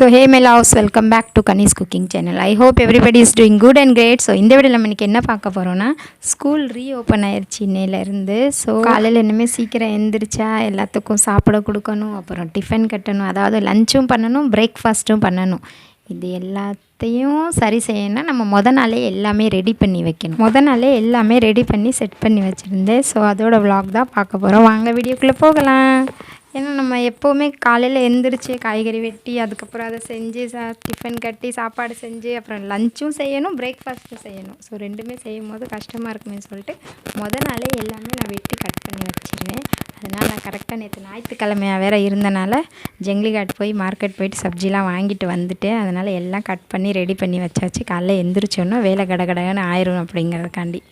So hey my loves, welcome back to Kanni's cooking channel. I hope everybody is doing good and great. So இந்த வீடியோல நம்ம இன்னைக்கு என்ன பார்க்க போறோம்னா ஸ்கூல் ரீஓபன் ஆயிருச்சு இன்னையில இருந்து. ஸோ காலையில் இனிமே சீக்கிரம் எந்திரிச்சா எல்லாத்துக்கும் சாப்பிட கொடுக்கணும், அப்புறம் டிஃபன் கட்டணும், அதாவது லஞ்சும் பண்ணணும், பிரேக்ஃபாஸ்ட்டும் பண்ணணும். இது எல்லாத்தையும் சரி செய்யணும்னா நம்ம முத நாளே எல்லாமே ரெடி பண்ணி வைக்கணும். முத நாளே எல்லாமே ரெடி பண்ணி செட் பண்ணி வச்சுருந்தேன். ஸோ அதோட விலாக் தான் பார்க்க போகிறோம். வாங்க வீடியோக்குள்ளே போகலாம். ஏன்னா நம்ம எப்போவுமே காலையில் எழுந்திரிச்சி காய்கறி வெட்டி அதுக்கப்புறம் அதை செஞ்சு டிஃபன் கட்டி சாப்பாடு செஞ்சு அப்புறம் லஞ்சும் செய்யணும், பிரேக்ஃபாஸ்ட்டும் செய்யணும். ஸோ ரெண்டுமே செய்யும் போது கஷ்டமாக இருக்குமே சொல்லிட்டு நாளே எல்லாமே நான் வெட்டி கட் பண்ணி வச்சிருவேன். அதனால் நான் கரெக்டாக நேற்று ஞாயிற்றுக்கிழமையாக வேறு இருந்தனால ஜெங்லிகாட் போய் மார்க்கெட் போயிட்டு சப்ஜிலாம் வாங்கிட்டு வந்துட்டேன். அதனால் எல்லாம் கட் பண்ணி ரெடி பண்ணி வச்சாச்சு. காலைல எந்திரிச்சோன்னா வேலை கடகடன்னு ஆயிரும் அப்படிங்கிறதுக்காண்டி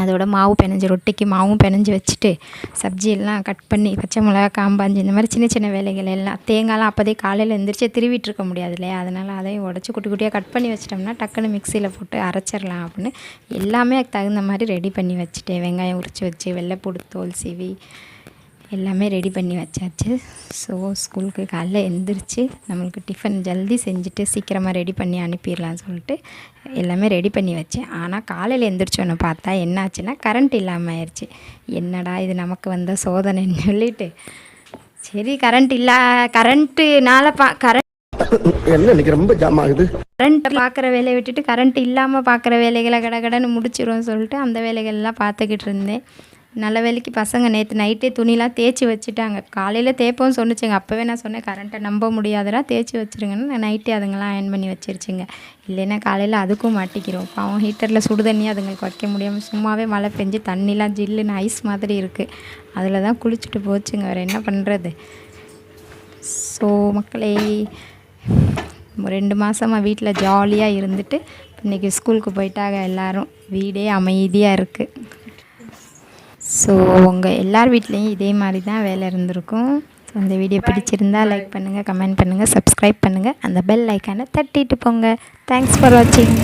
அதோட மாவு பிணைஞ்சி ரொட்டிக்கு மாவும் பிணைஞ்சி வச்சுட்டு சப்ஜியெல்லாம் கட் பண்ணி பச்சை மிளகா காம்பாஞ்சி இந்த மாதிரி சின்ன சின்ன வேலைகள் எல்லாம் தேங்காய்லாம் அப்போதே காலையில் எழுந்திரிச்சு திருவிட்டு இருக்க முடியாது இல்லையா, அதனால் அதையும் உடச்சி குட்டி குட்டியாக கட் பண்ணி வச்சிட்டோம்னா டக்குன்னு மிக்சியில் போட்டு அரைச்சிடலாம் அப்படின்னு எல்லாமே தகுந்த மாதிரி ரெடி பண்ணி வச்சுட்டேன். வெங்காயம் உரித்து வச்சு வெள்ளைப்பூடு தோல் சீவி எல்லாமே ரெடி பண்ணி வச்சாச்சு. ஸோ ஸ்கூலுக்கு காலைல எழுந்திரிச்சு நம்மளுக்கு டிஃபன் ஜல்தி செஞ்சுட்டு சீக்கிரமாக ரெடி பண்ணி அனுப்பிடலான்னு சொல்லிட்டு எல்லாமே ரெடி பண்ணி வச்சேன். ஆனால் காலையில் எழுந்திரிச்சோன்னு பார்த்தா என்னாச்சுன்னா கரண்ட் இல்லாமல் ஆயிடுச்சு. என்னடா இது நமக்கு வந்த சோதனைன்னு சொல்லிட்டு சரி கரண்ட்டுனால ரொம்ப ஜாம் ஆகுது, கரண்ட் பார்க்குற வேலையை விட்டுட்டு கரண்ட் இல்லாமல் பார்க்குற வேலைகளை கடன்னு முடிச்சிடும்னு சொல்லிட்டு அந்த வேலைகள்லாம் பார்த்துக்கிட்டு இருந்தேன். நல்ல வேலைக்கு பசங்க நேற்று நைட்டே துணிலாம் தேய்ச்சி வச்சுட்டாங்க. காலையில் தேய்ப்போன்னு சொன்னிச்சுங்க. அப்போவே நான் சொன்னேன் கரண்ட்டை நம்ப முடியாதுடா தேய்ச்சி வச்சுருங்கன்னு. நான் நைட்டே அதுங்கெல்லாம் அயன் பண்ணி வச்சிருச்சுங்க. இல்லைன்னா காலையில் அதுக்கும் மாட்டிக்கிறோம். பாவம் ஹீட்டரில் சுடு தண்ணி அதுங்களுக்கு வைக்க முடியாமல் சும்மாவே மழை பெஞ்சு தண்ணிலாம் ஜில்லுன்னு ஐஸ் மாதிரி இருக்குது. அதில் தான் குளிச்சுட்டு போச்சுங்க. வேறு என்ன பண்ணுறது. ஸோ மக்களே 2 மாதமாக வீட்டில் ஜாலியாக இருந்துட்டு இன்றைக்கி ஸ்கூலுக்கு போயிட்டாங்க எல்லோரும். வீடே அமைதியாக இருக்குது. ஸோ உங்கள் எல்லார் வீட்லேயும் இதே மாதிரி தான் வேலை இருந்திருக்கும். ஸோ அந்த வீடியோ பிடிச்சிருந்தால் லைக் பண்ணுங்கள், கமெண்ட் பண்ணுங்கள், சப்ஸ்கிரைப் பண்ணுங்கள், அந்த பெல் ஐக்கானை தட்டிட்டு போங்க. தேங்க்ஸ் ஃபார் வாட்சிங்.